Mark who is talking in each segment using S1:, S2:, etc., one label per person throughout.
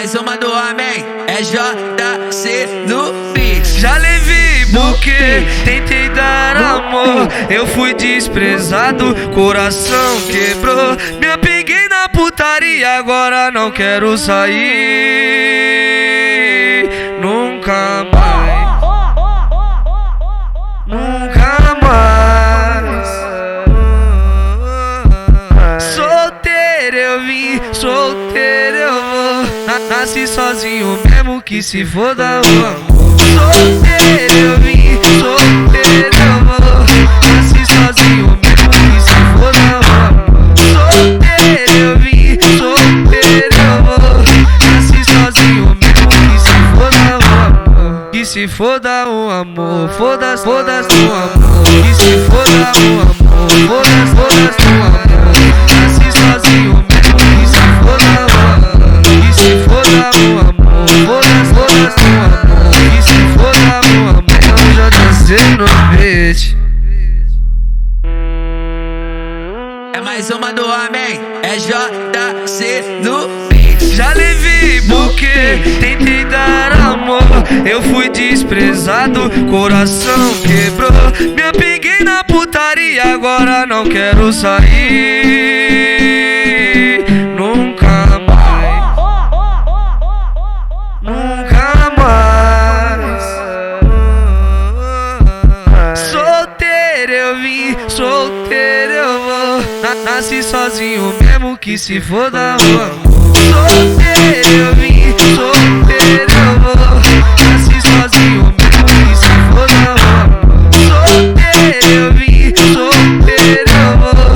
S1: mais uma do Amém, é JC no beat.
S2: Já levei buquê, tentei dar amor, eu fui desprezado, coração quebrou. Me apeguei na putaria, agora não quero sair. Nunca mais, nunca mais. Solteiro eu vim, solteiro eu vou. Nasci sozinho mesmo que se foda o amor. Solteiro eu vim, solteiro eu vou. Nasci sozinho mesmo que se foda o amor. Solteiro eu vim, solteiro eu vou. Nasci sozinho mesmo que se foda o amor. Que se foda o amor, foda-se, foda-se o amor. Que se foda o amor, foda-se, foda-se o amor. Nasci sozinho mesmo que se foda o amor. Que se foda o amor, foda-se, foda-se o amor. Que se foda o amor, já dancei no beat.
S1: É mais uma do Amém, é JC no beat.
S2: Já levei buquê, tentei dar amor, eu fui desprezado, coração quebrou. Me apeguei na putaria, agora não quero sair. Nunca mais, nunca mais. Solteiro eu vim, solteiro eu vou. Nasci sozinho mesmo que se foda o amor. Solteiro eu vim, solteiro eu vou. Nasci sozinho mesmo que se foda o amor. Solteiro eu vim, solteiro eu vou.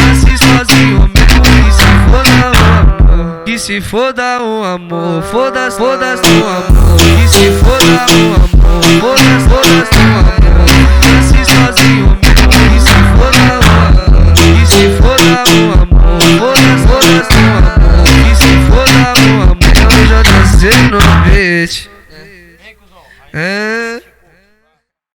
S2: Nasci sozinho mesmo que se foda o amor. Que se foda o amor, foda-se, foda-se o amor. Que se foda o amor, foda-se, foda-se o amor. Nasci sozinho mesmo que se foda o amor. Que se foda o amor, foda-se, foda-se o amor. Que se foda o amor, eu já dancei no beat.